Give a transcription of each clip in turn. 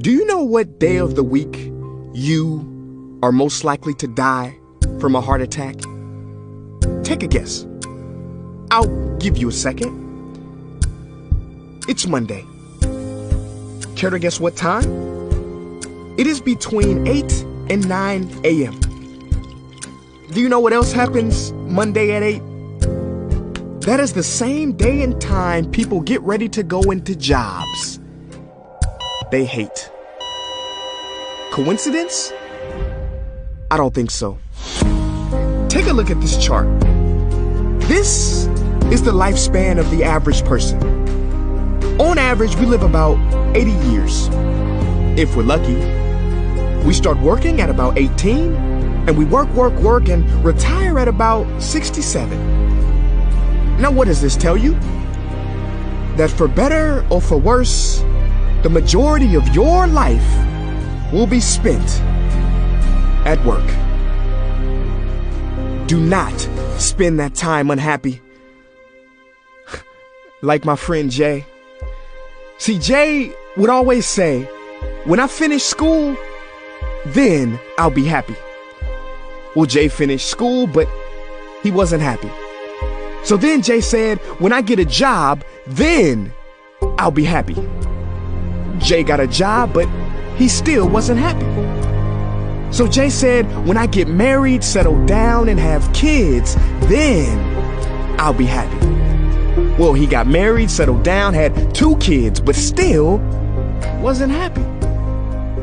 Do you know what day of the week you are most likely to die from a heart attack? Take a guess. I'll give you a second. It's Monday. Care to guess what time? It is between 8 and 9 a.m. Do you know what else happens Monday at 8? That is the same day and time people get ready to go into jobs they hate. Coincidence? I don't think so. Take a look at this chart. This is the lifespan of the average person. On average, we live about 80 years. If we're lucky, we start working at about 18, and we work, and retire at about 67. Now, what does this tell you? That for better or for worse, the majority of your life will be spent at work. Do not spend that time unhappy. Like my friend Jay. See, Jay would always say, when I finish school, then I'll be happy. Well, Jay finished school, but he wasn't happy. So then Jay said, when I get a job, then I'll be happy. Jay got a job, but he still wasn't happy. So Jay said, when I get married, settle down, and have kids, then I'll be happy. Well, he got married, settled down, had 2 kids, but still wasn't happy.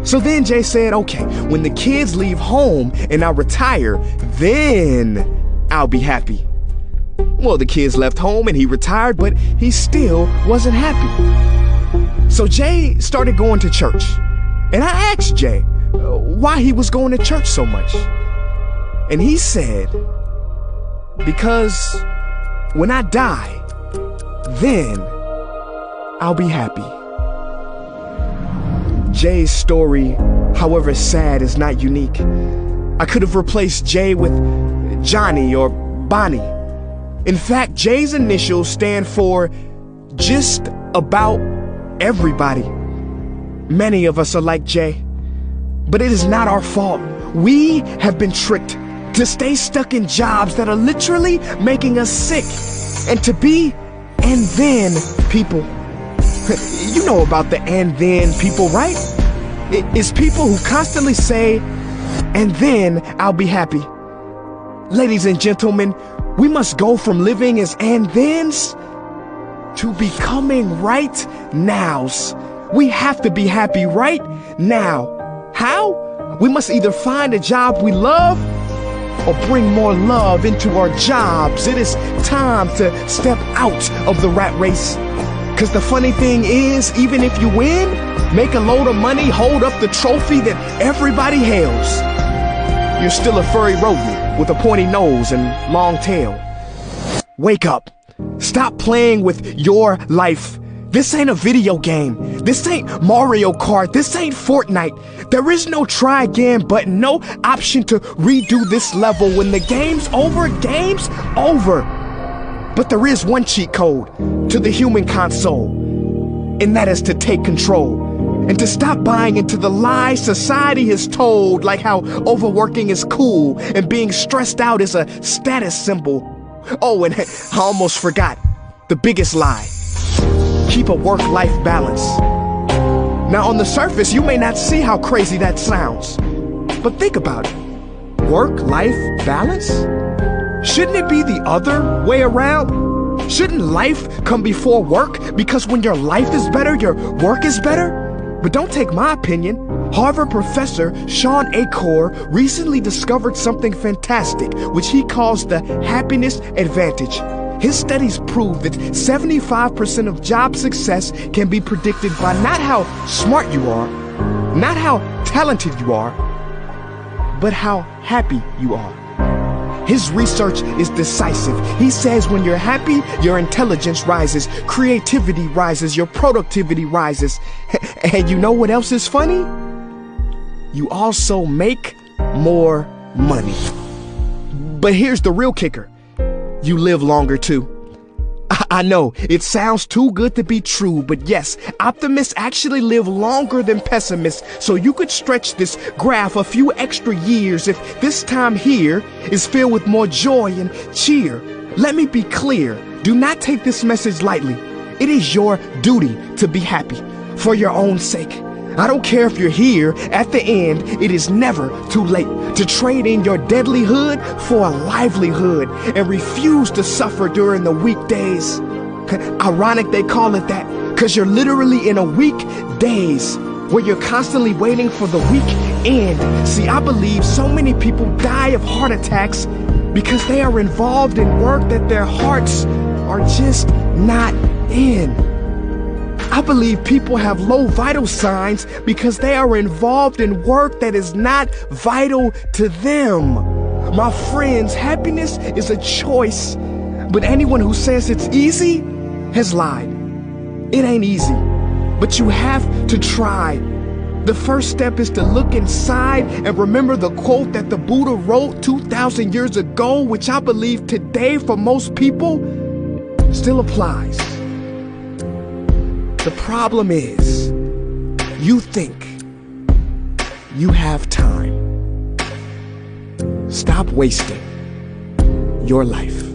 So then Jay said, okay, when the kids leave home and I retire, then I'll be happy. Well, the kids left home and he retired, but he still wasn't happy. So Jay started going to church. And I asked Jay why he was going to church so much. And he said, because when I die, then I'll be happy. Jay's story, however sad, is not unique. I could have replaced Jay with Johnny or Bonnie. In fact, Jay's initials stand for just about everybody. Many of us are like Jay, but it is not our fault. We have been tricked to stay stuck in jobs that are literally making us sick, and to be and then people. You know about the and then people, right? It's people who constantly say, and then I'll be happy. Ladies and gentlemen, we must go from living as and thens to becoming right nows. We have to be happy right now. How? We must either find a job we love or bring more love into our jobs. It is time to step out of the rat race. Because the funny thing is, even if you win, make a load of money, hold up the trophy that everybody hails, you're still a furry rodent with a pointy nose and long tail. Wake up. Stop playing with your life. This ain't a video game. This ain't Mario Kart. This ain't Fortnite. There is no try again button, no option to redo this level. When the game's over, game's over. But there is one cheat code to the human console, and that is to take control and to stop buying into the lies society has told, like how overworking is cool and being stressed out is a status symbol. Oh, and I almost forgot the biggest lie. Keep a work-life balance. Now, on the surface, you may not see how crazy that sounds, but think about it. Work-life balance? Shouldn't it be the other way around? Shouldn't life come before work? Because when your life is better, your work is better? But don't take my opinion. Harvard professor Shawn Achor recently discovered something fantastic, which he calls the happiness advantage. His studies prove that 75% of job success can be predicted by not how smart you are, not how talented you are, but how happy you are. His research is decisive. He says when you're happy, your intelligence rises, creativity rises, your productivity rises. And you know what else is funny? You also make more money. But here's the real kicker. You live longer too. I know, it sounds too good to be true, but yes, optimists actually live longer than pessimists, so you could stretch this graph a few extra years if this time here is filled with more joy and cheer. Let me be clear, do not take this message lightly. It is your duty to be happy, for your own sake. I don't care if you're here at the end, it is never too late to trade in your deadlyhood for a livelihood and refuse to suffer during the weekdays. Ironic they call it that, cause you're literally in a week days where you're constantly waiting for the weekend. See, I believe so many people die of heart attacks because they are involved in work that their hearts are just not in. I believe people have low vital signs because they are involved in work that is not vital to them. My friends, happiness is a choice, but anyone who says it's easy has lied. It ain't easy, but you have to try. The first step is to look inside and remember the quote that the Buddha wrote 2,000 years ago, which I believe today for most people still applies. The problem is, you think you have time. Stop wasting your life.